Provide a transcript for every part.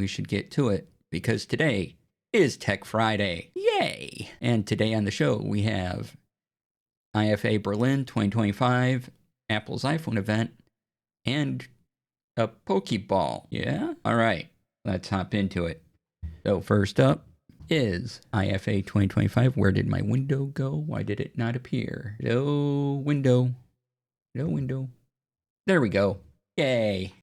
we should get to it because today is Tech Friday. Yay! And today on the show, we have IFA Berlin 2025, Apple's iPhone event, and a Pokeball. Yeah? All right, let's hop into it. So first up is IFA 2025. Where did my window go? Why did it not appear? No window. No window. There we go. Yay.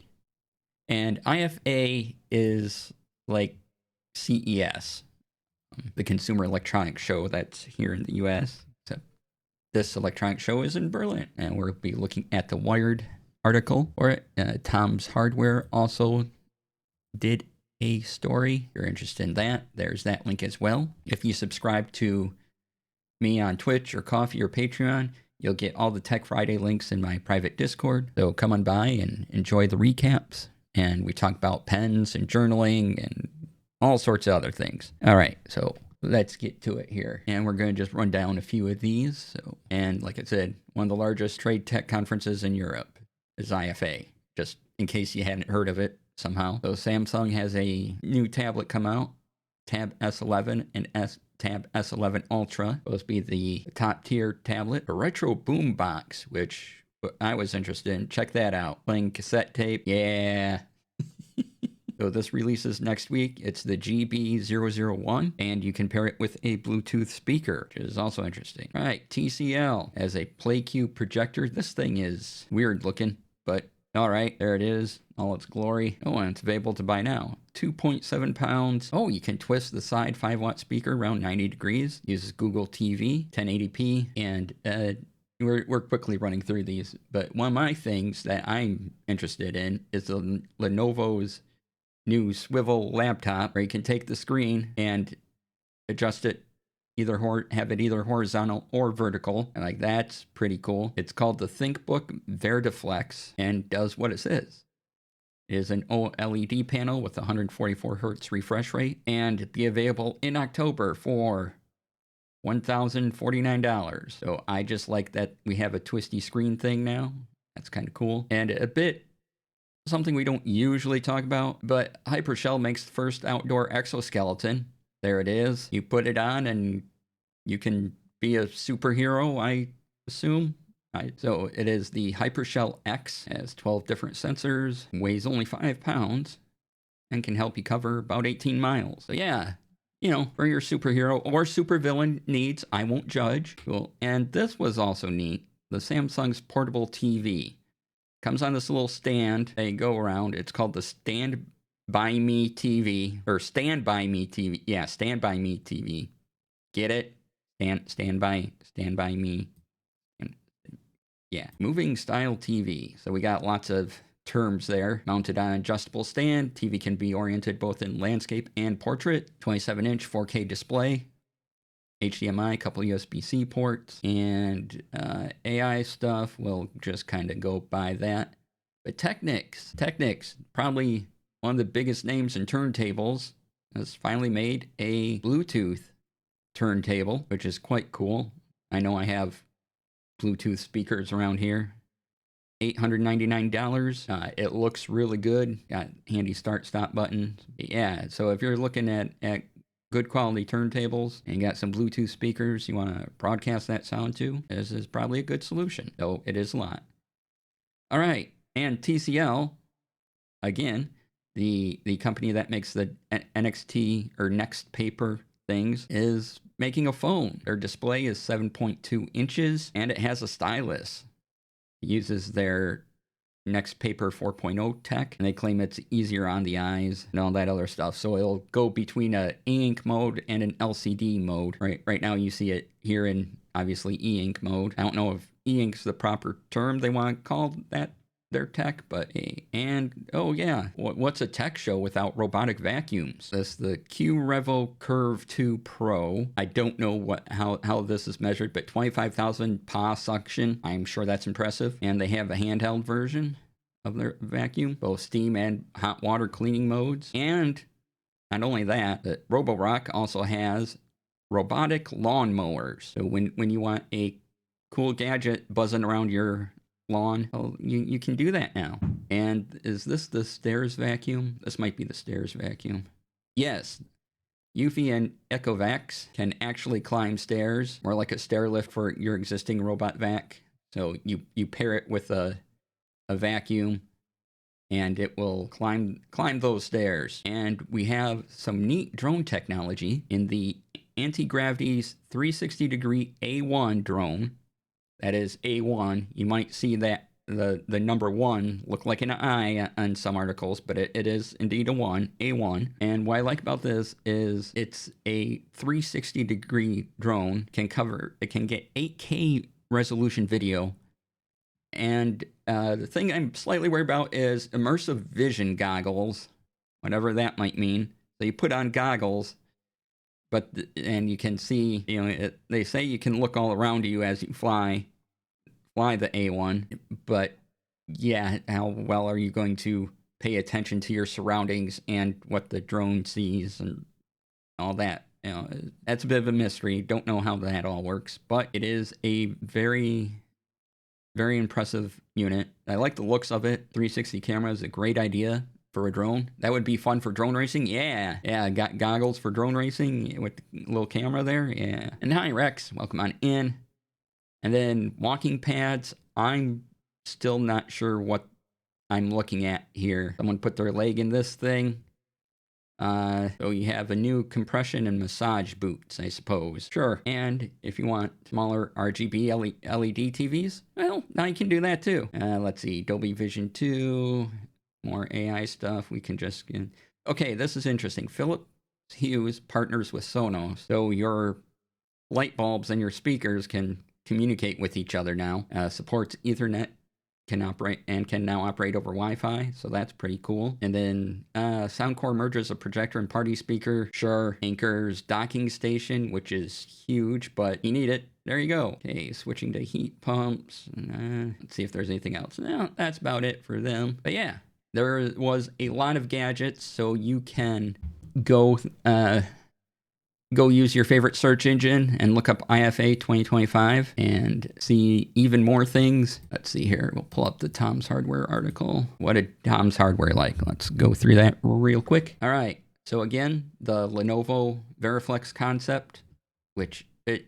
And IFA is like CES, the Consumer Electronics Show that's here in the US. So this electronic show is in Berlin, and we'll be looking at the Wired article for it. Tom's Hardware also did a story. If you're interested in that, there's that link as well. If you subscribe to me on Twitch or Coffee or Patreon, you'll get all the Tech Friday links in my private Discord. So come on by and enjoy the recaps. And we talk about pens and journaling and all sorts of other things. All right, so let's get to it here. And we're going to just run down a few of these. And like I said, one of the largest trade tech conferences in Europe is IFA, just in case you hadn't heard of it somehow. So Samsung has a new tablet come out, Tab S11 and Tab S11 Ultra. Supposed to be the top tier tablet. A retro boombox, which I was interested in. Check that out. Playing cassette tape. Yeah. So this releases next week. It's the GB001, and you can pair it with a Bluetooth speaker, which is also interesting. All right, TCL as a PlayCube projector. This thing is weird looking, but all right, there it is, all its glory. Oh, and it's available to buy now. 2.7 pounds. Oh, you can twist the side 5-watt speaker around 90 degrees. Uses Google TV, 1080p, and we're quickly running through these. But one of my things that I'm interested in is the Lenovo's new swivel laptop, where you can take the screen and adjust it, have it either horizontal or vertical. And like, that's pretty cool. It's called the ThinkBook Vertiflex and does what it says. It is an OLED panel with 144 hertz refresh rate and be available in October for $1,049. So I just like that we have a twisty screen thing now. That's kind of cool. And a bit something we don't usually talk about, but Hypershell makes the first outdoor exoskeleton. There it is. You put it on and you can be a superhero, I assume. So it is the Hypershell X. It has 12 different sensors, weighs only 5 pounds, and can help you cover about 18 miles. So yeah, you know, for your superhero or supervillain needs, I won't judge. Cool. And this was also neat. The Samsung's portable TV. Comes on this little stand they go around. It's called the Stand By Me TV, or Stand By Me TV. Yeah, Stand By Me TV. Get it? Stand by me. Yeah, moving style TV. So we got lots of terms there. Mounted on an adjustable stand, TV can be oriented both in landscape and portrait. 27-inch 4K display. HDMI, a couple USB-C ports, and AI stuff. We'll just kind of go by that. But Technics, probably one of the biggest names in turntables, has finally made a Bluetooth turntable, which is quite cool. I know I have Bluetooth speakers around here. $899. It looks really good. Got handy start-stop buttons. Yeah, so if you're looking at good quality turntables and you got some Bluetooth speakers you want to broadcast that sound to, this is probably a good solution, though it is a lot. All right, and TCL, again, the company that makes the NXT or Next Paper things, is making a phone. Their display is 7.2 inches and it has a stylus. It uses their Next Paper 4.0 tech, and they claim it's easier on the eyes and all that other stuff. So it'll go between a e-ink mode and an LCD mode. Right now you see it here in obviously e-ink mode. I don't know if e-ink's the proper term they want to call that their tech, but and oh yeah, what's a tech show without robotic vacuums? This the Q-Revo Curve 2 Pro. I don't know how this is measured, but 25,000 PA suction. I'm sure that's impressive. And they have a handheld version of their vacuum, both steam and hot water cleaning modes. And not only that, but Roborock also has robotic lawnmowers. So when you want a cool gadget buzzing around your lawn, well, you can do that now. And is this the stairs vacuum? This might be the stairs vacuum. Yes. Eufy and Echovacs can actually climb stairs, more like a stair lift for your existing robot vac. So you pair it with a vacuum, and it will climb those stairs. And we have some neat drone technology in the Anti-Gravity's 360-degree A1 drone. That is A1. You might see that the number 1 look like an I on some articles, but it is indeed A1. And what I like about this is it's a 360-degree drone. It can get 8K resolution video. And the thing I'm slightly worried about is immersive vision goggles, whatever that might mean. So you put on goggles, and you can see, they say you can look all around you as you fly the A1, but yeah, how well are you going to pay attention to your surroundings and what the drone sees and all that? That's a bit of a mystery. Don't know how that all works, but it is a very, very impressive unit. I like the looks of it. 360 camera is a great idea for a drone. That would be fun for drone racing. Yeah, got goggles for drone racing with the little camera there. Yeah. And hi, Rex. Welcome on in. And then walking pads, I'm still not sure what I'm looking at here. Someone put their leg in this thing. So you have a new compression and massage boots, I suppose. Sure. And if you want smaller RGB LED TVs, well, now you can do that too. Let's see, Dolby Vision 2, more AI stuff. We can just... Okay, this is interesting. Philips Hue partners with Sonos. So your light bulbs and your speakers can communicate with each other now. Supports Ethernet, can now operate over Wi-Fi, so that's pretty cool. And then Soundcore merges a projector and party speaker. Sure. Anchor's docking station, which is huge, but you need it. There you go. Okay, switching to heat pumps. Let's see if there's anything else. No, that's about it for them. But yeah, there was a lot of gadgets, so you can go use your favorite search engine and look up IFA 2025 and see even more things. Let's see here. We'll pull up the Tom's Hardware article. What did Tom's Hardware like? Let's go through that real quick. All right. So again, the Lenovo Veriflex concept, which I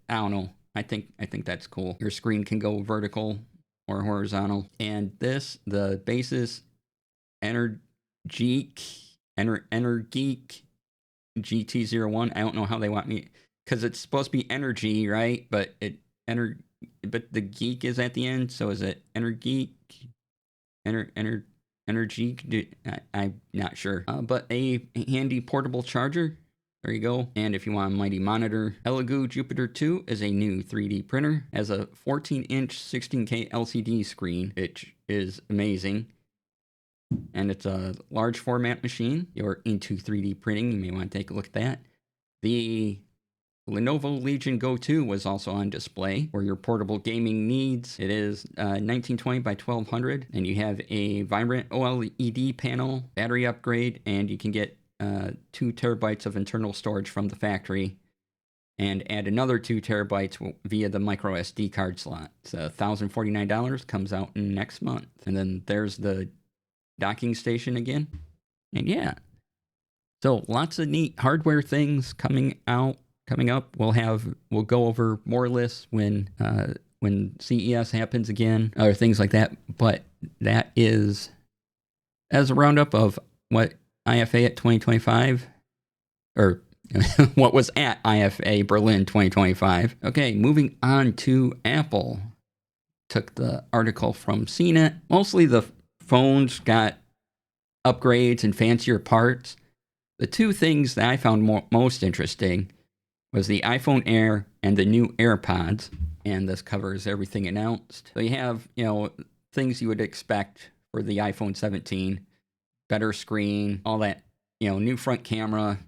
don't know. I think that's cool. Your screen can go vertical or horizontal. And this, the Basis Energique GT01. I don't know how they want me, because it's supposed to be energy, right? But but the geek is at the end, so is it Energique? Energique? I'm not sure. But a handy portable charger. There you go. And if you want a mighty monitor, Elegoo Jupiter 2 is a new 3D printer. Has a 14-inch 16K LCD screen, which is amazing. And it's a large format machine. You're into 3D printing, you may want to take a look at that. The Lenovo Legion Go 2 was also on display for your portable gaming needs. It is 1920 by 1200, and you have a vibrant OLED panel, battery upgrade, and you can get 2 terabytes of internal storage from the factory, and add another 2 terabytes via the micro SD card slot. It's $1,049, comes out next month. And then there's the docking station again. And yeah, so lots of neat hardware things coming up. We'll go over more lists when CES happens again, or things like that. But that is as a roundup of what IFA at 2025, or what was at IFA Berlin 2025. Okay, moving on to Apple. Took the article from CNET. Mostly the phones got upgrades and fancier parts. The two things that I found most interesting was the iPhone Air and the new AirPods. And this covers everything announced. So you have, things you would expect for the iPhone 17. Better screen, all that, new front camera,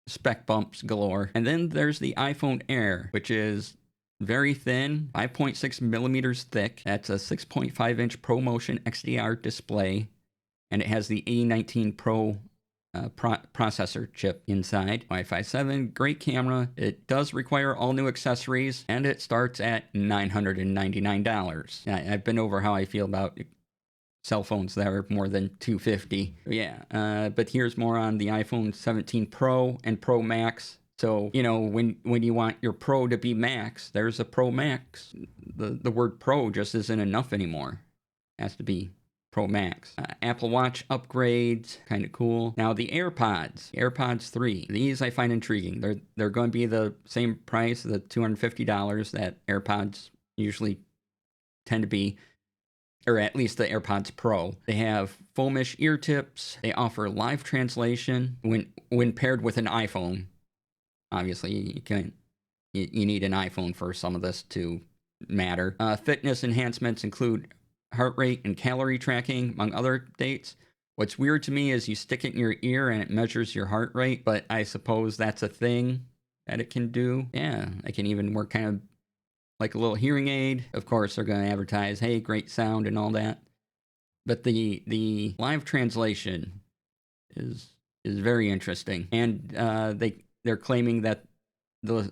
spec bumps galore. And then there's the iPhone Air, which is very thin, 5.6 millimeters thick. That's a 6.5 inch ProMotion XDR display, and it has the A19 Pro processor chip inside. Wi-Fi 7, great camera. It does require all new accessories, and it starts at $999. I've been over how I feel about cell phones that are more than $250. Yeah, but here's more on the iPhone 17 Pro and Pro Max. So, you know, when you want your Pro to be Max, there's a Pro Max. The word Pro just isn't enough anymore. It has to be Pro Max. Apple Watch upgrades, kind of cool. Now the AirPods 3. These I find intriguing. They're going to be the same price, the $250 that AirPods usually tend to be, or at least the AirPods Pro. They have foamish ear tips. They offer live translation when paired with an iPhone. Obviously, you need an iPhone for some of this to matter. Fitness enhancements include heart rate and calorie tracking, among other dates. What's weird to me is you stick it in your ear and it measures your heart rate, but I suppose that's a thing that it can do. Yeah, it can even work kind of like a little hearing aid. Of course, they're going to advertise, hey, great sound and all that. But the live translation is very interesting. And they're claiming that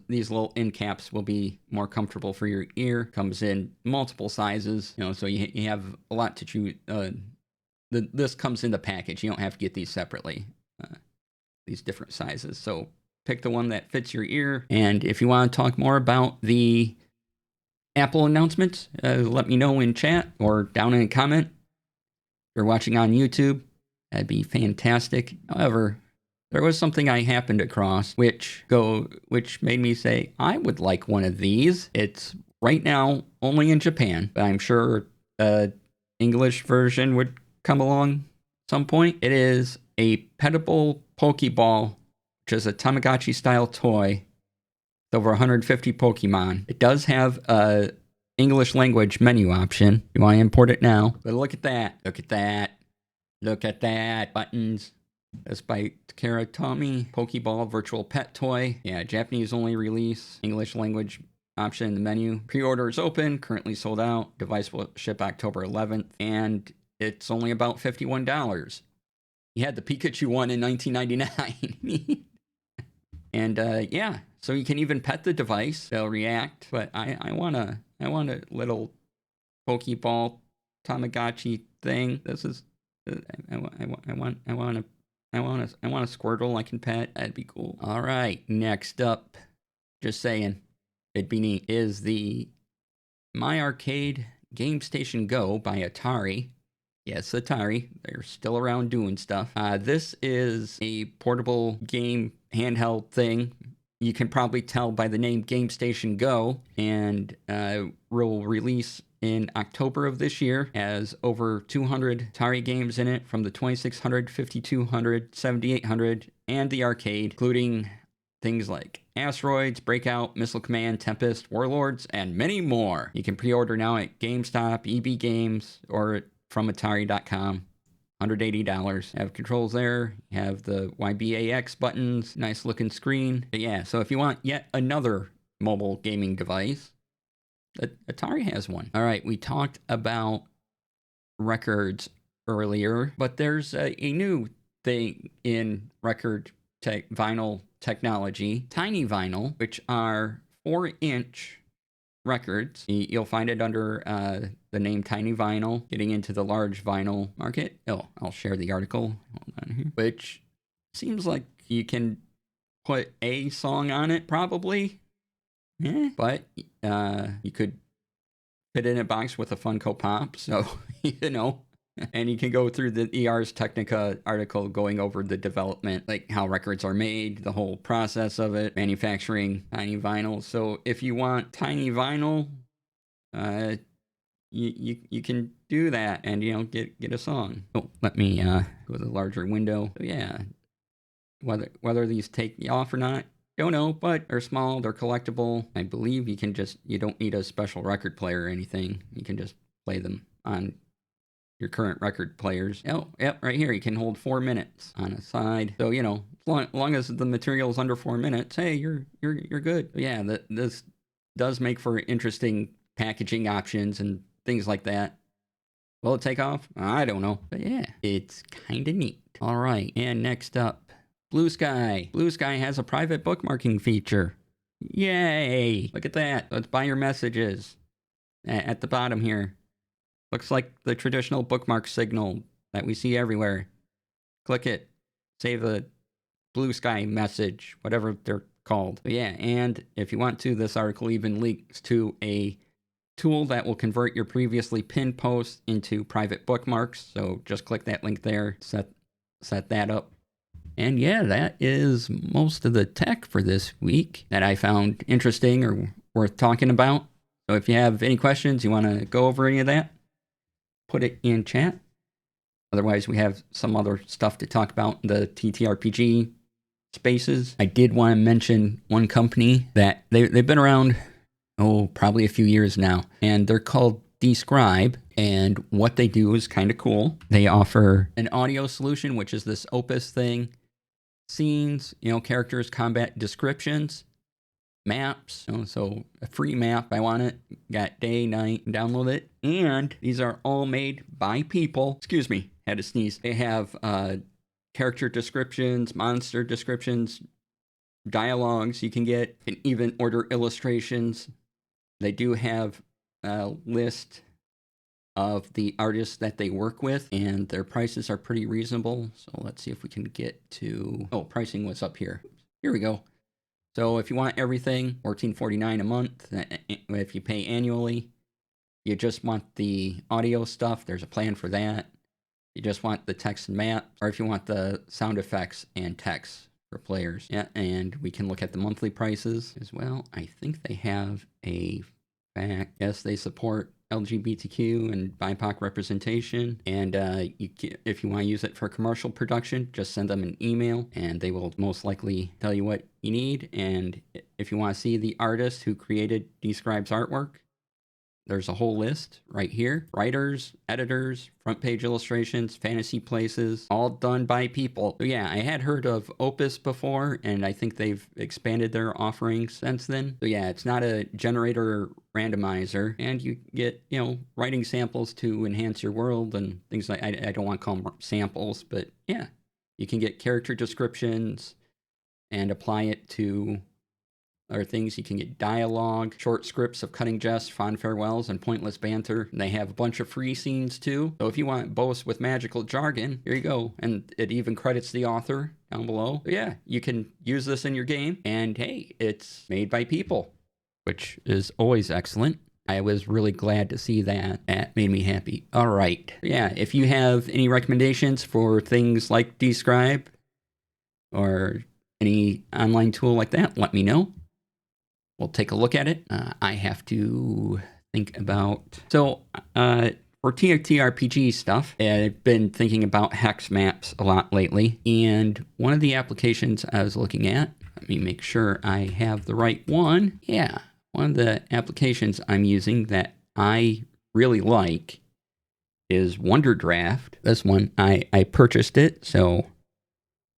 these little end caps will be more comfortable for your ear. Comes in multiple sizes, you know, so you have a lot to choose. This comes in the package. You don't have to get these separately, these different sizes. So pick the one that fits your ear. And if you want to talk more about the Apple announcements, let me know in chat or down in a comment. If you're watching on YouTube, that'd be fantastic. However, there was something I happened across which made me say, I would like one of these. It's right now only in Japan, but I'm sure the English version would come along some point. It is a Petable Pokeball, which is a Tamagotchi style toy with over 150 Pokemon. It does have a English language menu option. You want to import it now. But look at that. Look at that. Look at that. Buttons. That's by Takara Tomy. Pokeball Virtual Pet Toy. Yeah, Japanese only release. English language option in the menu. Pre-order is open. Currently sold out. Device will ship October 11th. And it's only about $51. You had the Pikachu one in 1999. And yeah, so you can even pet the device. They'll react. But I want a little Pokeball Tamagotchi thing. This is I want a Squirtle I can pet. That'd be cool. All right, next up, just saying, it'd be neat, is the My Arcade Gamestation Go by Atari. Yes, Atari. They're still around doing stuff. This is a portable game handheld thing. You can probably tell by the name Gamestation Go, and will release in October of this year. Has over 200 Atari games in it, from the 2600, 5200, 7800, and the arcade, including things like Asteroids, Breakout, Missile Command, Tempest, Warlords, and many more. You can pre-order now at GameStop, EB Games, or from Atari.com. $180. Have controls there. You have the YBAX buttons. Nice looking screen. But yeah, so if you want yet another mobile gaming device, Atari has one. All right, we talked about records earlier, but there's a new thing in record vinyl technology. Tiny vinyl, which are 4-inch records. You'll find it under the name Tiny Vinyl. Getting into the large vinyl market. Oh, I'll share the article. Hold on here. Which seems like you can put a song on it, probably. But you could fit in a box with a Funko Pop. So, you know. And you can go through the Ars Technica article going over the development, like how records are made, the whole process of it, manufacturing tiny vinyl. So if you want tiny vinyl, you can do that and, you know, get a song. Oh, let me go to the larger window. So yeah, whether these take off or not, don't know, but they're small, they're collectible. I believe you don't need a special record player or anything. You can just play them on your current record players. Oh, yep, right here. You can hold 4 minutes on a side. So, you know, as long as the material is under 4 minutes, hey, you're good. But yeah, this does make for interesting packaging options and things like that. Will it take off? I don't know. But yeah, it's kind of neat. All right, and next up, BlueSky. BlueSky has a private bookmarking feature. Yay! Look at that. Let's buy your messages at the bottom here. Looks like the traditional bookmark signal that we see everywhere. Click it. Save a BlueSky message, whatever they're called. But yeah, and if you want to, this article even links to a tool that will convert your previously pinned posts into private bookmarks. So just click that link there, set that up. And yeah, that is most of the tech for this week that I found interesting or worth talking about. So if you have any questions, you want to go over any of that, put it in chat. Otherwise, we have some other stuff to talk about in the TTRPG spaces. I did want to mention one company that they've been around, probably a few years now, and they're called dscryb, and what they do is kind of cool. They offer an audio solution, which is this Opus thing, scenes, characters, combat descriptions, maps. So a free map, I want it, got day, night, download it, and these are all made by people. Excuse me, had to sneeze. They have character descriptions, monster descriptions, dialogues you can get, and even order illustrations. They do have a list of the artists that they work with, and their prices are pretty reasonable. So let's see if we can get to... pricing was up here. Here we go. So if you want everything, $14.49 a month. If you pay annually, you just want the audio stuff, there's a plan for that. You just want the text and map, or if you want the sound effects and text for players. Yeah, and we can look at the monthly prices as well. I think they have a fact. Yes, they support LGBTQ and BIPOC representation. And if you want to use it for commercial production, just send them an email and they will most likely tell you what you need. And if you want to see the artist who created dscryb's artwork, there's a whole list right here. Writers, editors, front page illustrations, fantasy places, all done by people. So yeah, I had heard of Opus before, and I think they've expanded their offerings since then. So yeah, it's not a generator randomizer, and you get, writing samples to enhance your world and things like, I don't want to call them samples, but yeah, you can get character descriptions and apply it to other things. You can get dialogue, short scripts of cutting jests, fond farewells, and pointless banter. And they have a bunch of free scenes too. So if you want boasts with magical jargon, here you go. And it even credits the author down below. So yeah, you can use this in your game. And hey, it's made by people, which is always excellent. I was really glad to see that. That made me happy. All right. Yeah, if you have any recommendations for things like dscryb or any online tool like that, let me know. We'll take a look at it. I have to think about... So, for TTRPG stuff, I've been thinking about hex maps a lot lately. And one of the applications I was looking at, let me make sure I have the right one. Yeah, one of the applications I'm using that I really like is Wonderdraft. This one, I purchased it, so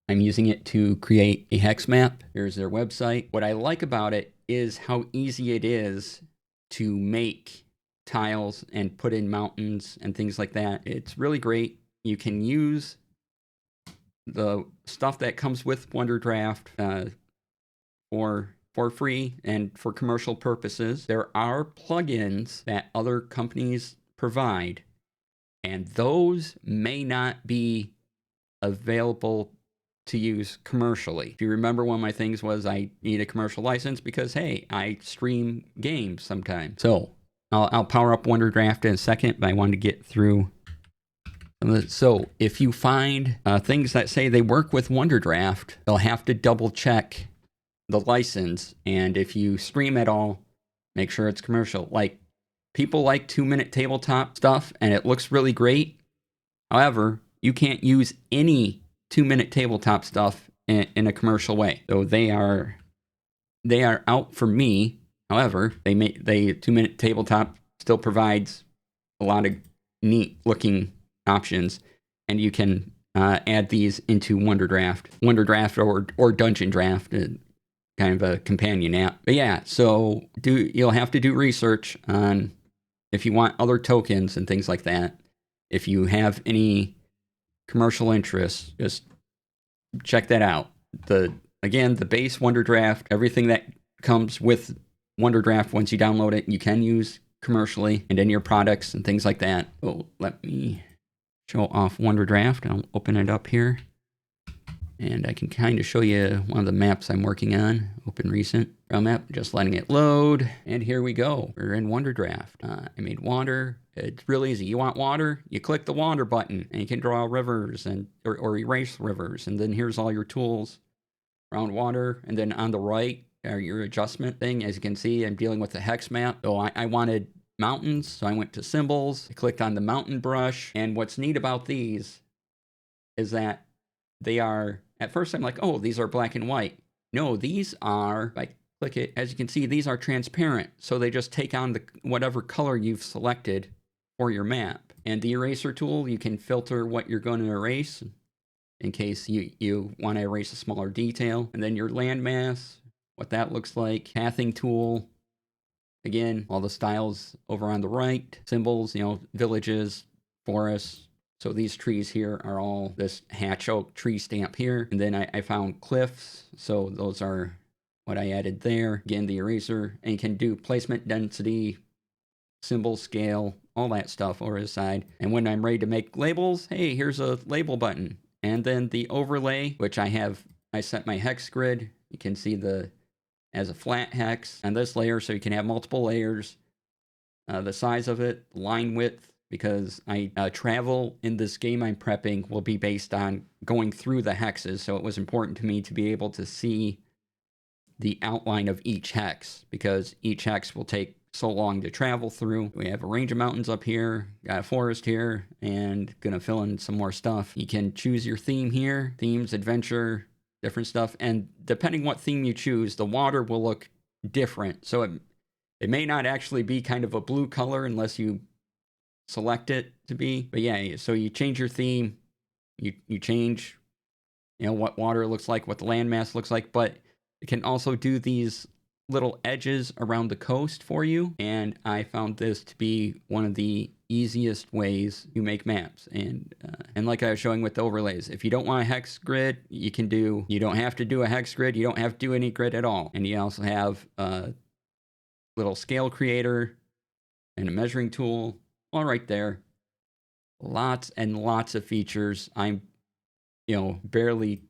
I'm using it to create a hex map. Here's their website. What I like about it is how easy it is to make tiles and put in mountains and things like that. It's really great. You can use the stuff that comes with Wonderdraft for free and for commercial purposes. There are plugins that other companies provide, and those may not be available to use commercially. If you remember, one of my things was I need a commercial license because, hey, I stream games sometimes. So I'll power up Wonderdraft in a second, but I wanted to get through. So if you find things that say they work with Wonderdraft, they'll have to double check the license. And if you stream at all, make sure it's commercial. Like, people like 2-minute tabletop stuff, and it looks really great. However, you can't use any 2-minute tabletop stuff in a commercial way. So they are out for me. However, they 2-minute tabletop still provides a lot of neat looking options, and you can add these into Wonderdraft or Dungeon Draft, kind of a companion app. But yeah, so you'll have to do research on if you want other tokens and things like that. If you have any commercial interests, just check that out. The base Wonderdraft, everything that comes with Wonderdraft, once you download it, you can use commercially and in your products and things like that. Oh, let me show off Wonderdraft. I'll open it up here. And I can kind of show you one of the maps I'm working on. Open recent map, just letting it load. And here we go. We're in Wonderdraft. I made water. It's real easy. You want water? You click the water button and you can draw rivers and or erase rivers. And then here's all your tools around water. And then on the right are your adjustment thing. As you can see, I'm dealing with the hex map. So I wanted mountains. So I went to symbols. I clicked on the mountain brush. And what's neat about these is that they are, at first I'm like, oh, these are black and white. No, these are, if I click it, as you can see, these are transparent. So they just take on the whatever color you've selected for your map. And the eraser tool, you can filter what you're going to erase in case you want to erase a smaller detail. And then your landmass, what that looks like. Pathing tool, again, all the styles over on the right. Symbols, villages, forests. So these trees here are all this hatch oak tree stamp here. And then I found cliffs. So those are what I added there. Again, the eraser. And you can do placement, density, symbol scale, all that stuff over the side. And when I'm ready to make labels, hey, here's a label button. And then the overlay, which I set my hex grid. You can see as a flat hex on this layer. So you can have multiple layers. The size of it, line width. Because travel in this game I'm prepping will be based on going through the hexes. So it was important to me to be able to see the outline of each hex, because each hex will take so long to travel through. We have a range of mountains up here, got a forest here, and gonna fill in some more stuff. You can choose your theme here, themes, adventure, different stuff. And depending what theme you choose, the water will look different. So it may not actually be kind of a blue color unless you select it to be. But yeah, so you change your theme, you change what water looks like, what the landmass looks like, but it can also do these little edges around the coast for you. And I found this to be one of the easiest ways you make maps. And like I was showing with the overlays, if you don't want a hex grid, you don't have to do a hex grid, you don't have to do any grid at all. And you also have a little scale creator and a measuring tool all right there. Lots and lots of features. I'm barely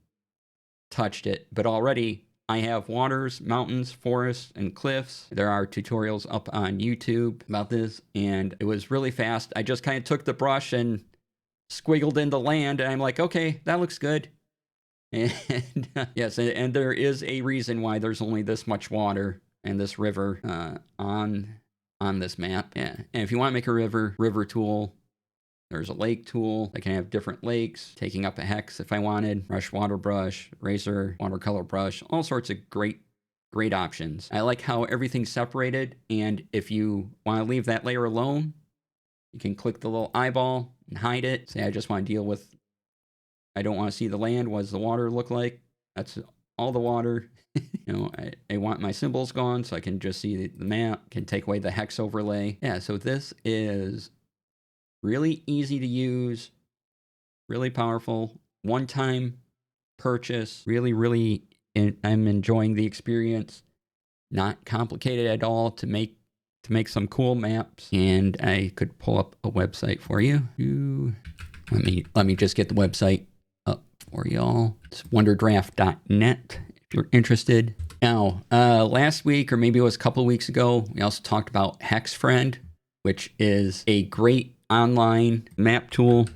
touched it, but already I have waters, mountains, forests, and cliffs. There are tutorials up on YouTube about this, and it was really fast. I just kind of took the brush and squiggled in the land, and I'm like, okay, that looks good. And yes, and there is a reason why there's only this much water and this river on this map. Yeah. And if you want to make a river tool, there's a lake tool. I can have different lakes, taking up a hex if I wanted, water brush, eraser, watercolor brush, all sorts of great options. I like how everything's separated, and if you want to leave that layer alone, you can click the little eyeball and hide it. Say I just want to deal with, I don't want to see the land. What does the water look like? That's all the water. I want my symbols gone so I can just see the map, can take away the hex overlay. Yeah, so this is really easy to use, really powerful, one-time purchase. Really, I'm enjoying the experience. Not complicated at all to make some cool maps. And I could pull up a website for you. Let me just get the website up for y'all. It's wonderdraft.net. You're interested. Now, last week, or maybe it was a couple of weeks ago, we also talked about Hexfriend, which is a great online map tool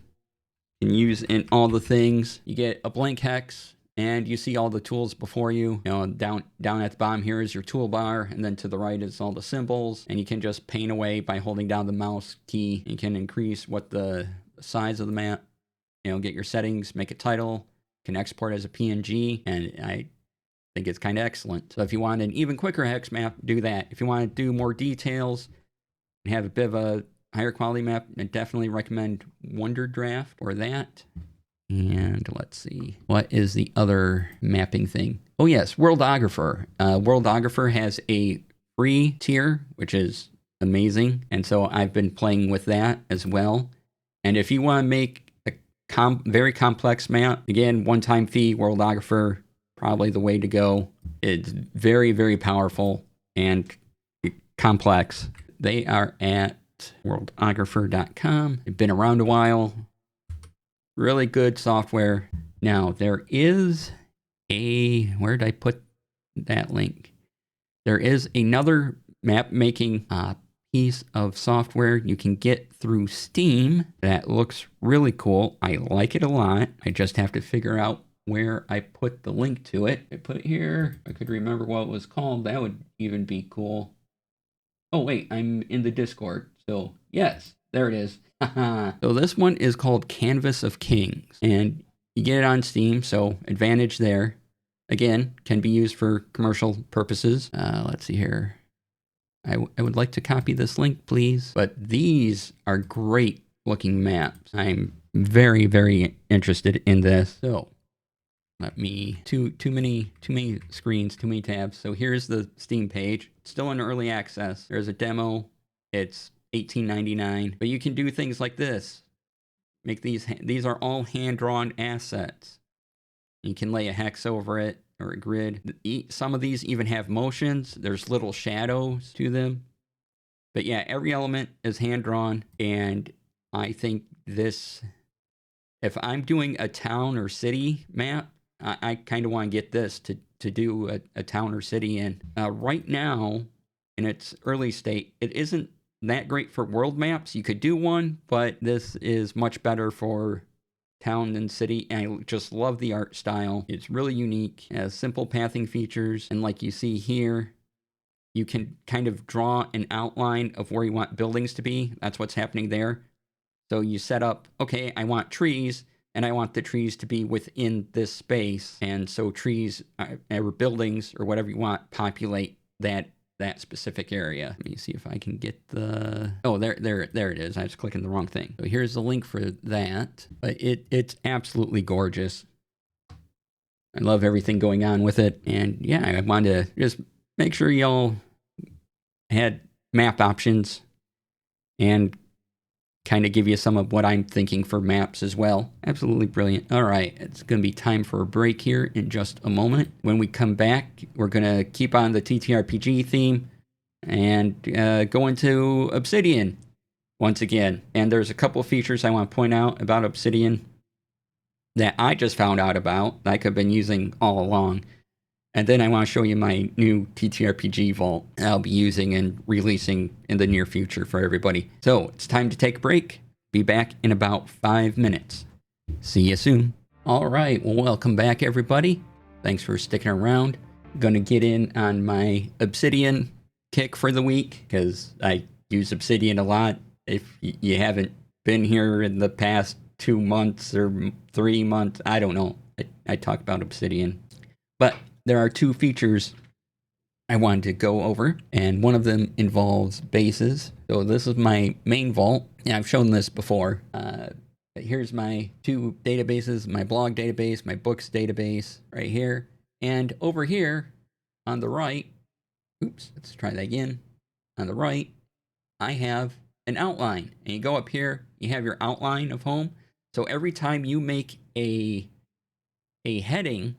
you can use in all the things. You get a blank hex, and you see all the tools before you. Down at the bottom here is your toolbar, and then to the right is all the symbols, and you can just paint away by holding down the mouse key. You can increase what the size of the map, get your settings, make a title, can export as a PNG, and I think it's kind of excellent. So if you want an even quicker hex map, do that. If you want to do more details and have a bit of a higher quality map, I definitely recommend Wonderdraft for that. And let's see, what is the other mapping thing? Oh yes, Worldographer. Worldographer has a free tier, which is amazing. And so I've been playing with that as well. And if you want to make a very complex map, again, one-time fee, Worldographer, probably the way to go. It's very, very powerful and complex. they are at worldographer.com. They've been around a while. Really good software. Now, there is where did I put that link? There is another map making piece of software you can get through Steam that looks really cool. I like it a lot. I just have to figure out where I put the link to it. I put it here. I could remember what it was called. That would even be cool. Oh, wait, I'm in the Discord. So, yes, there it is. So this one is called Canvas of Kings, and you get it on Steam, so advantage there. Again, can be used for commercial purposes. Let's see here. I would like to copy this link, please. But these are great looking maps. I'm very, very interested in this. So let me, too many screens, too many tabs. So here's the Steam page. It's still in early access. There's a demo. It's $18.99. But you can do things like this. Make these are all hand-drawn assets. You can lay a hex over it or a grid. Some of these even have motions. There's little shadows to them. But yeah, every element is hand-drawn. And I think this, if I'm doing a town or city map, I kind of want to get this to do a town or city in. Right now, in its early state, it isn't that great for world maps. You could do one, but this is much better for town and city, and I just love the art style. It's really unique. It has simple pathing features, and like you see here, you can kind of draw an outline of where you want buildings to be. That's what's happening there. So you set up, okay, I want trees, and I want the trees to be within this space, and so trees or buildings or whatever you want populate that specific area. Let me see if I can get the... Oh, there it is. I was clicking the wrong thing. So here's the link for that. But it's absolutely gorgeous. I love everything going on with it. And yeah, I wanted to just make sure y'all had map options and kind of give you some of what I'm thinking for maps as well. Absolutely brilliant. All right, it's going to be time for a break here in just a moment. When we come back, we're going to keep on the TTRPG theme and go into Obsidian once again. And there's a couple of features I want to point out about Obsidian that I just found out about that I've been using all along. And then I want to show you my new TTRPG vault I'll be using and releasing in the near future for everybody. So it's time to take a break. Be back in about 5 minutes. See you soon. All right. Well, welcome back, everybody. Thanks for sticking around. I'm going to get in on my Obsidian kick for the week because I use Obsidian a lot. If you haven't been here in the past 2 months or 3 months, I don't know. I talk about Obsidian. But there are 2 features I wanted to go over, and one of them involves bases. So this is my main vault. Yeah, I've shown this before. But here's my 2 databases, my blog database, my books database right here. And over here on the right, oops, let's try that again. On the right, I have an outline. And you go up here, you have your outline of home. So every time you make a heading,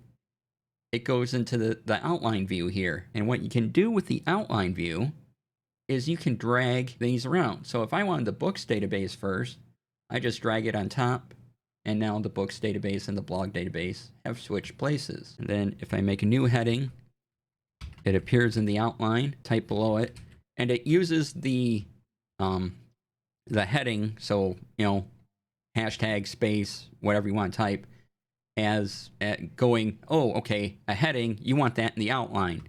it goes into the outline view here. And what you can do with the outline view is you can drag these around. So if I wanted the books database first, I just drag it on top, and now the books database and the blog database have switched places. And then if I make a new heading, it appears in the outline, type below it, and it uses the heading, so, you know, hashtag space, whatever you want to type, as going, oh, okay, a heading, you want that in the outline.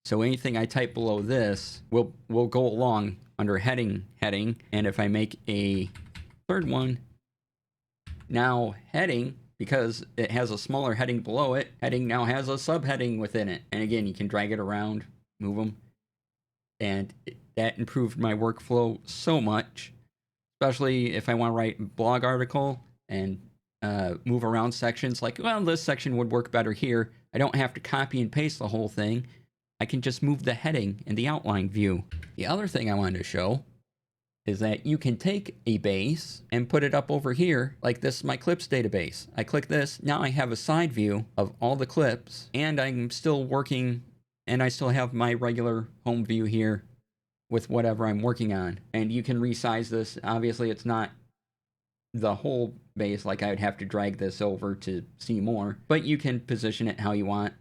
So anything I type below this will go along under heading, and if I make a third one, now heading, because it has a smaller heading below it, heading now has a subheading within it. And again, you can drag it around, move them, and that improved my workflow so much, especially if I want to write a blog article and move around sections, like, well, this section would work better here. I don't have to copy and paste the whole thing. I can just move the heading in the outline view. The other thing I wanted to show is that you can take a base and put it up over here, like this is my clips database. I click this, now I have a side view of all the clips, and I'm still working, and I still have my regular home view here with whatever I'm working on. And you can resize this. Obviously, it's not the whole base, like I would have to drag this over to see more, but you can position it how you want,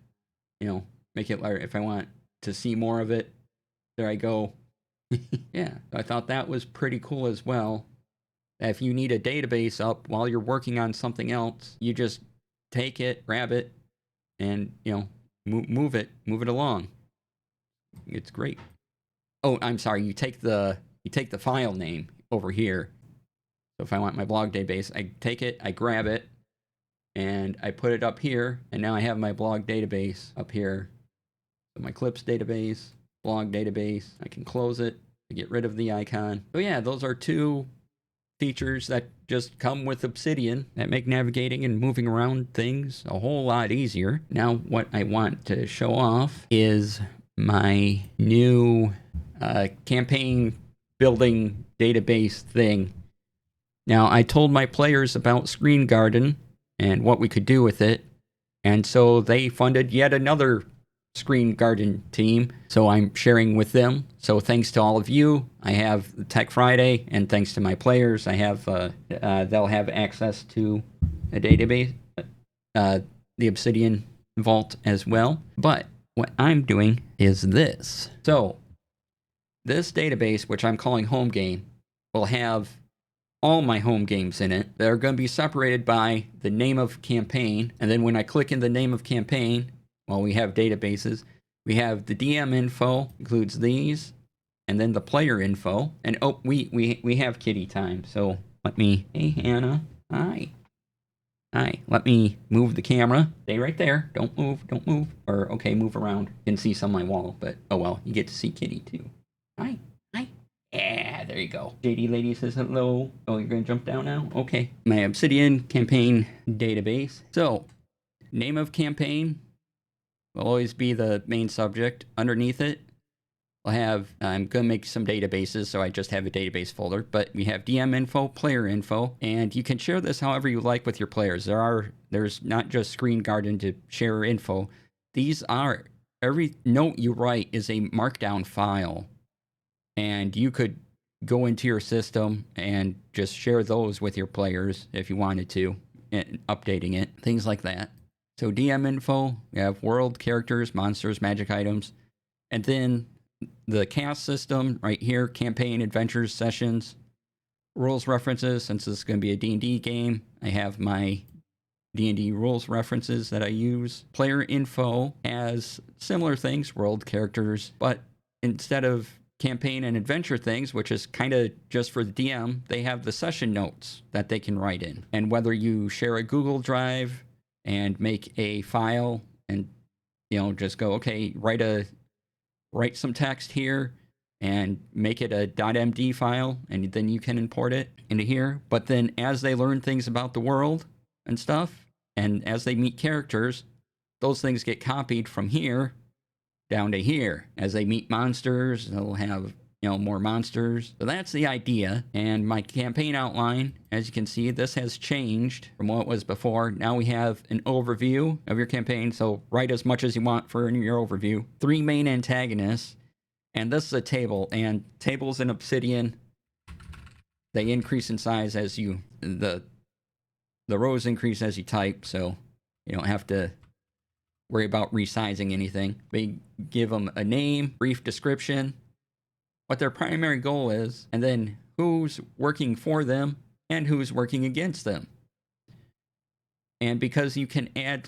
make it larger. If I want to see more of it, there I go. Yeah, I thought that was pretty cool as well. If you need a database up while you're working on something else, you just take it, grab it, and move it along. It's great. Oh, I'm sorry. You take the file name over here. So if I want my blog database, I take it, I grab it, and I put it up here, and now I have my blog database up here. So my clips database, blog database. I can close it to get rid of the icon. So yeah, those are two features that just come with Obsidian that make navigating and moving around things a whole lot easier. Now, what I want to show off is my new campaign building database thing. Now, I told my players about Screen Garden and what we could do with it, and so they funded yet another Screen Garden team, so I'm sharing with them. So thanks to all of you, I have Tech Friday, and thanks to my players, I have they'll have access to a database, the Obsidian Vault as well. But what I'm doing is this. So this database, which I'm calling Home Game, will have all my home games in it. They're going to be separated by the name of campaign, and then when I click in the name of campaign, well, we have databases. We have the DM info, includes these, and then the player info. And oh, we have kitty time. So let me, hey Hannah, hi. Let me move the camera. Stay right there. Don't move. Or okay, move around. You can see some on my wall, but oh well, you get to see kitty too. Hi. Yeah, there you go. JD lady says hello. Oh, you're gonna jump down now? Okay. My Obsidian campaign database. So, name of campaign will always be the main subject. Underneath it, I'll have, I'm going to make some databases, so I just have a database folder, but we have DM info, player info, and you can share this however you like with your players. There's not just Screen Garden to share info. These are, every note you write is a markdown file, and you could go into your system and just share those with your players if you wanted to, and updating it, things like that. So DM info, we have world, characters, monsters, magic items, and then the cast system right here, campaign, adventures, sessions, rules references. Since this is going to be a D&D game, I have my D&D rules references that I use. Player info has similar things, world, characters, but instead of campaign and adventure things, which is kind of just for the DM, they have the session notes that they can write in. And whether you share a Google Drive and make a file and just go, okay, write some text here and make it a .md file, and then you can import it into here. But then as they learn things about the world and stuff, and as they meet characters, those things get copied from here down to here. As they meet monsters, they'll have more monsters. So that's the idea. And my campaign outline, as you can see, this has changed from what it was before. Now we have an overview of your campaign. So write as much as you want for your overview. 3 main antagonists. And this is a table. And tables in Obsidian, they increase in size as the rows increase as you type. So you don't have to worry about resizing anything. We give them a name, brief description, what their primary goal is, and then who's working for them and who's working against them. And because you can add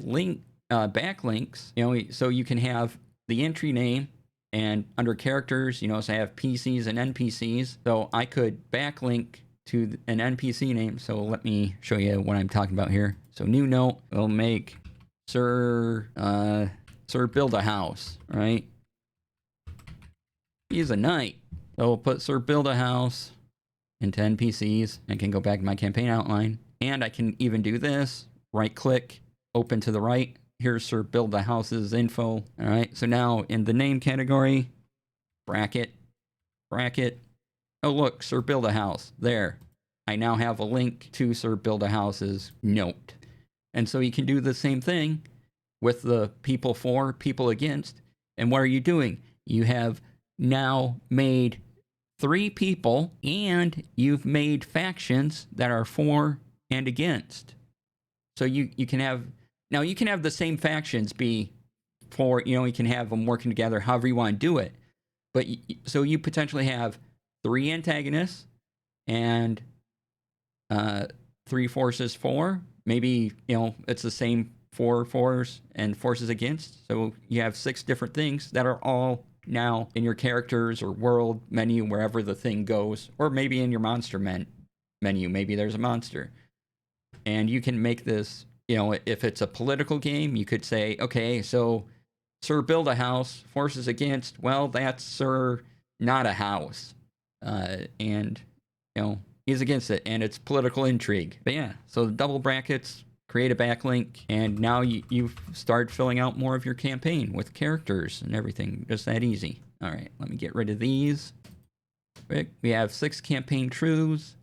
backlinks, so you can have the entry name, and under characters, so I have PCs and NPCs. So I could backlink to an NPC name. So let me show you what I'm talking about here. So new note, we'll make Sir build a house, right? He's a knight. So we'll put Sir build a house into NPCs. I can go back to my campaign outline. And I can even do this. Right click, open to the right. Here's Sir build a house's info. All right, so now in the name category, bracket. Oh look, Sir build a house, there. I now have a link to Sir build a house's note. And so you can do the same thing with the people for, people against. And what are you doing? You have now made 3 people, and you've made factions that are for and against. So you can have, now you can have the same factions be for, you can have them working together however you want to do it. But so you potentially have 3 antagonists and 3 forces for. Maybe, it's the same 4 fours and forces against. So you have 6 different things that are all now in your characters or world menu, wherever the thing goes, or maybe in your monster menu. Maybe there's a monster. And you can make this, if it's a political game, you could say, okay, so Sir build a house, forces against, well, that's Sir not a house. And, he's against it, and it's political intrigue. But yeah, so the double brackets, create a backlink, and now you've started filling out more of your campaign with characters and everything. Just that easy. All right, let me get rid of these. We have 6 campaign truths.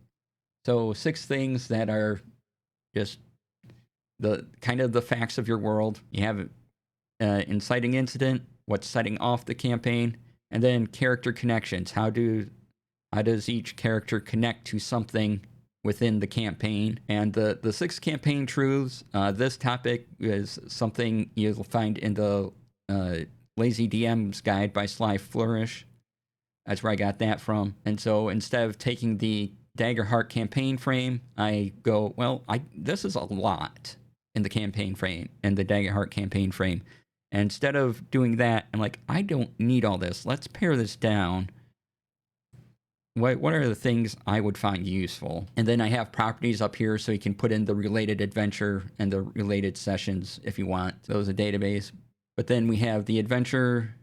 So 6 things that are just the kind of the facts of your world. You have inciting incident, what's setting off the campaign, and then character connections. How does each character connect to something within the campaign? And the 6 campaign truths, this topic is something you'll find in the Lazy DM's Guide by Sly Flourish. That's where I got that from. And so instead of taking the Daggerheart campaign frame, I go, well, this is a lot in the campaign frame, and the Daggerheart campaign frame. And instead of doing that, I'm like, I don't need all this. Let's pare this down. What are the things I would find useful? And then I have properties up here so you can put in the related adventure and the related sessions if you want. So it's a database. But then we have the adventure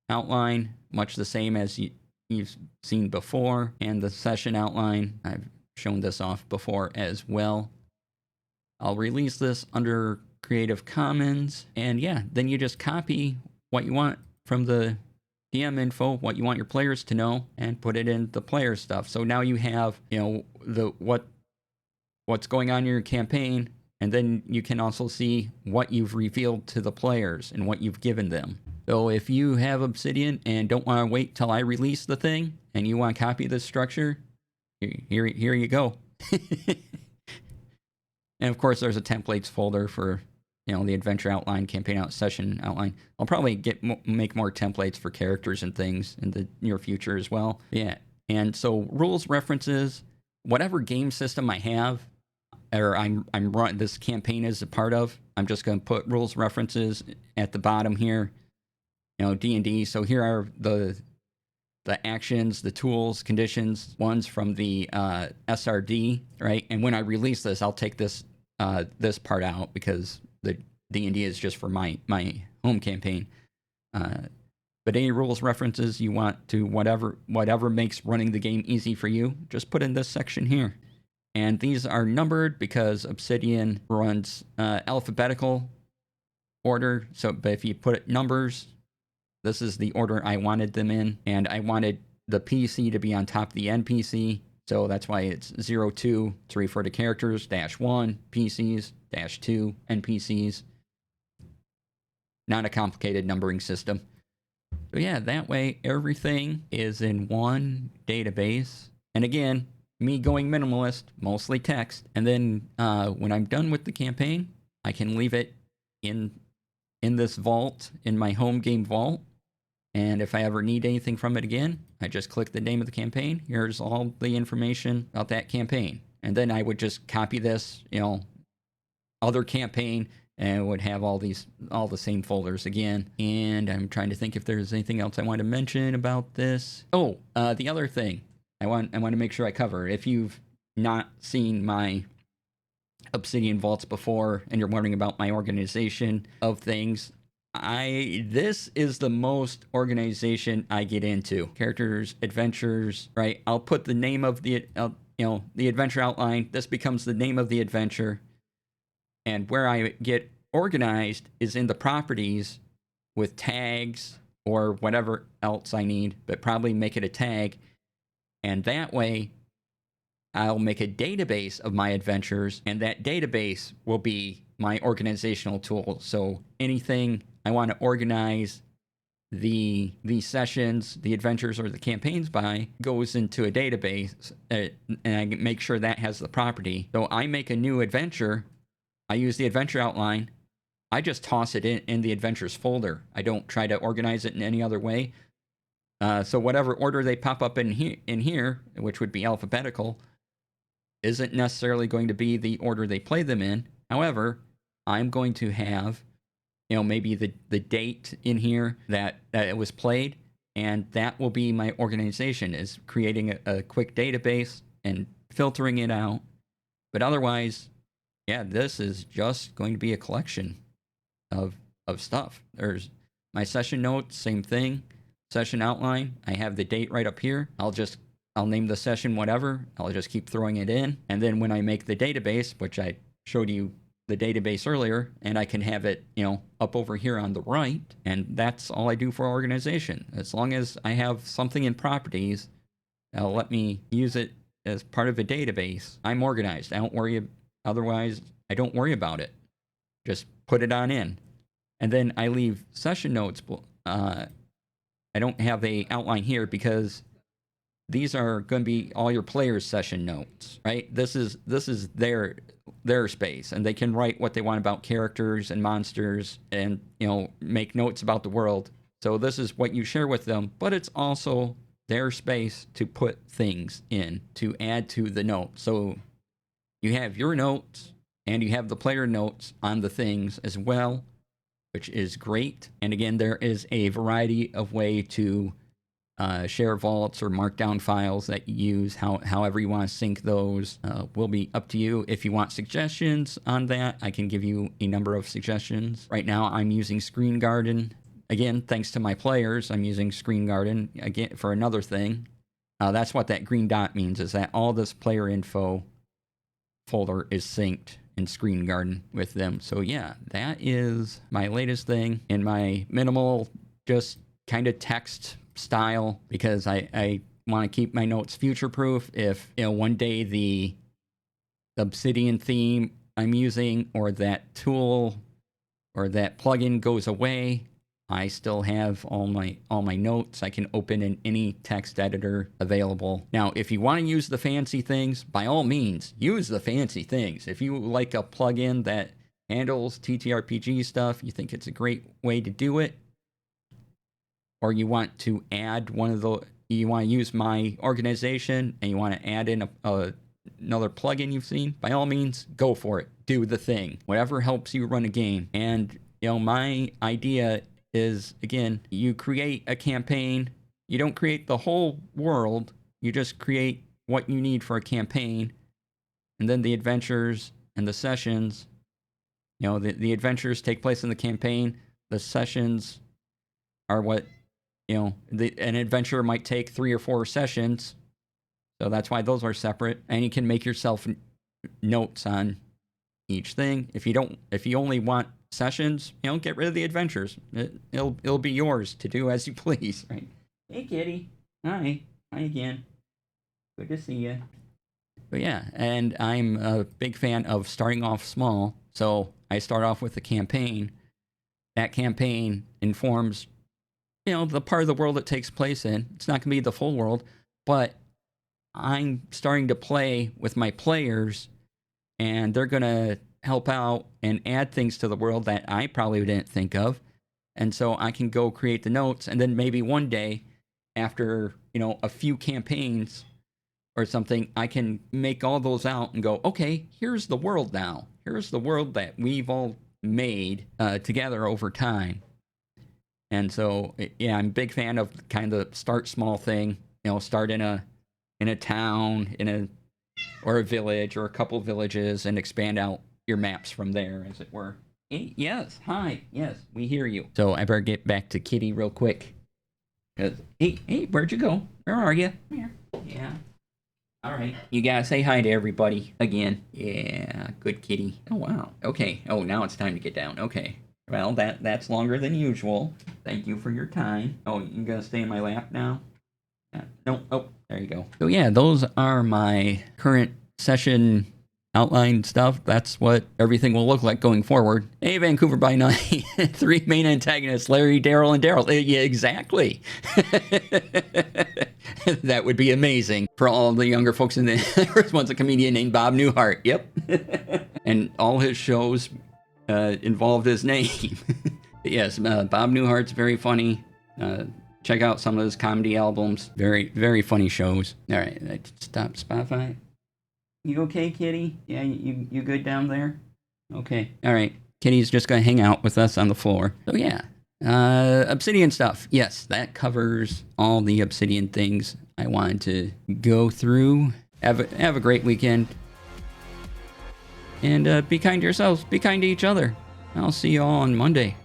outline, much the same as you've seen before, and the session outline. I've shown this off before as well. I'll release this under Creative Commons, and yeah, then you just copy what you want from the DM info, what you want your players to know, and put it in the player stuff. So now you have, what's going on in your campaign, and then you can also see what you've revealed to the players and what you've given them. So if you have Obsidian and don't want to wait till I release the thing, and you want to copy this structure, here you go. And of course, there's a templates folder for, the adventure outline, campaign out, session outline. I'll probably make more templates for characters and things in the near future as well. Yeah, and so rules references, whatever game system I have, or I'm run this campaign is a part of, I'm just going to put rules references at the bottom here. D&D. So here are the actions, the tools, conditions, ones from the SRD, right? And when I release this, I'll take this part out because the D&D is just for my home campaign. But any rules references you want to whatever makes running the game easy for you, just put in this section here. And these are numbered because Obsidian runs alphabetical order. So, but if you put it numbers, this is the order I wanted them in, and I wanted the PC to be on top of the NPC. So that's why it's 02 to refer to characters, -1 PCs, -2 NPCs. Not a complicated numbering system. So yeah, that way everything is in one database. And again, me going minimalist, mostly text. And then when I'm done with the campaign, I can leave it in this vault, in my home game vault. And if I ever need anything from it again, I just click the name of the campaign. Here's all the information about that campaign. And then I would just copy this, other campaign, and it would have all the same folders again. And I'm trying to think if there's anything else I want to mention about this. Oh, the other thing I want to make sure I cover. If you've not seen my Obsidian vaults before and you're wondering about my organization of things, this is the most organization I get into. Characters, adventures, right? I'll put the name of the adventure outline. This becomes the name of the adventure. And where I get organized is in the properties with tags or whatever else I need, but probably make it a tag. And that way, I'll make a database of my adventures, and that database will be my organizational tool. So anything I want to organize the sessions, the adventures, or the campaigns by goes into a database, and I make sure that has the property. So I make a new adventure, I use the adventure outline, I just toss it in the adventures folder. I don't try to organize it in any other way. So whatever order they pop up in here, which would be alphabetical, isn't necessarily going to be the order they play them in. However, I'm going to have, maybe the date in here that it was played, and that will be my organization, is creating a quick database and filtering it out. But otherwise, yeah, this is just going to be a collection of stuff. There's my session notes, same thing. Session outline, I have the date right up here. I'll name the session whatever. I'll just keep throwing it in. And then when I make the database, which I showed you the database earlier, and I can have it, up over here on the right. And that's all I do for organization. As long as I have something in properties that'll let me use it as part of a database, I'm organized. Otherwise, I don't worry about it. Just put it on in. And then I leave session notes. I don't have a outline here because these are going to be all your players' session notes, right? This is their space, and they can write what they want about characters and monsters, and make notes about the world. So this is what you share with them, but it's also their space to put things in, to add to the note. So you have your notes and you have the player notes on the things as well, which is great. And again, there is a variety of way to share vaults or markdown files that you use. However you want to sync those will be up to you. If you want suggestions on that, I can give you a number of suggestions. Right now, I'm using Screen Garden. Again, thanks to my players, I'm using Screen Garden again for another thing. That's what that green dot means, is that all this player info folder is synced in Screen Garden with them. So yeah, that is my latest thing in my minimal, just kind of text style, because I want to keep my notes future proof. If one day the Obsidian theme I'm using, or that tool or that plugin goes away, I still have all my notes I can open in any text editor available. Now, if you want to use the fancy things, by all means, use the fancy things. If you like a plugin that handles TTRPG stuff, you think it's a great way to do it, or you want to add you want to use my organization and you want to add in another plugin you've seen, by all means, go for it. Do the thing. Whatever helps you run a game. And, my idea is, again, you create a campaign. You don't create the whole world. You just create what you need for a campaign. And then the adventures and the sessions, the adventures take place in the campaign. The sessions are what, an adventure might take 3 or 4 sessions. So that's why those are separate. And you can make yourself notes on each thing. If you only want sessions, get rid of the adventures. It'll be yours to do as you please, right? Hey, kitty. Hi again. Good to see you. But yeah, and I'm a big fan of starting off small. So I start off with a campaign. That campaign informs, the part of the world it takes place in. It's not going to be the full world, but I'm starting to play with my players, and they're going to help out and add things to the world that I probably didn't think of. And so I can go create the notes, and then maybe one day, after, a few campaigns or something, I can make all those out and go, okay, here's the world now. Here's the world that we've all made together over time. And so, yeah, I'm a big fan of kind of start small thing. Start in a town, or a village, or a couple villages, and expand out your maps from there, as it were. Hey, yes, hi, yes, we hear you. So I better get back to Kitty real quick. Hey, where'd you go? Where are you? Here. Yeah. All right. You gotta say hi to everybody again. Yeah, good kitty. Oh, wow. Okay. Oh, now it's time to get down. Okay. Well, that's longer than usual. Thank you for your time. Oh, you gonna stay in my lap now? No. Oh, there you go. So yeah, those are my current session outline stuff. That's what everything will look like going forward. Hey, Vancouver by Night. 3 main antagonists, Larry, Daryl, and Daryl. Yeah, exactly. That would be amazing for all the younger folks in the... There was once a comedian named Bob Newhart. Yep. And all his shows involved his name. Yes, Bob Newhart's very funny. Check out some of his comedy albums. Very, very funny shows. All right, stop Spotify. You okay, Kitty? Yeah, you good down there? Okay. All right. Kitty's just going to hang out with us on the floor. So, yeah. Obsidian stuff. Yes, that covers all the Obsidian things I wanted to go through. Have a great weekend. And be kind to yourselves. Be kind to each other. I'll see you all on Monday.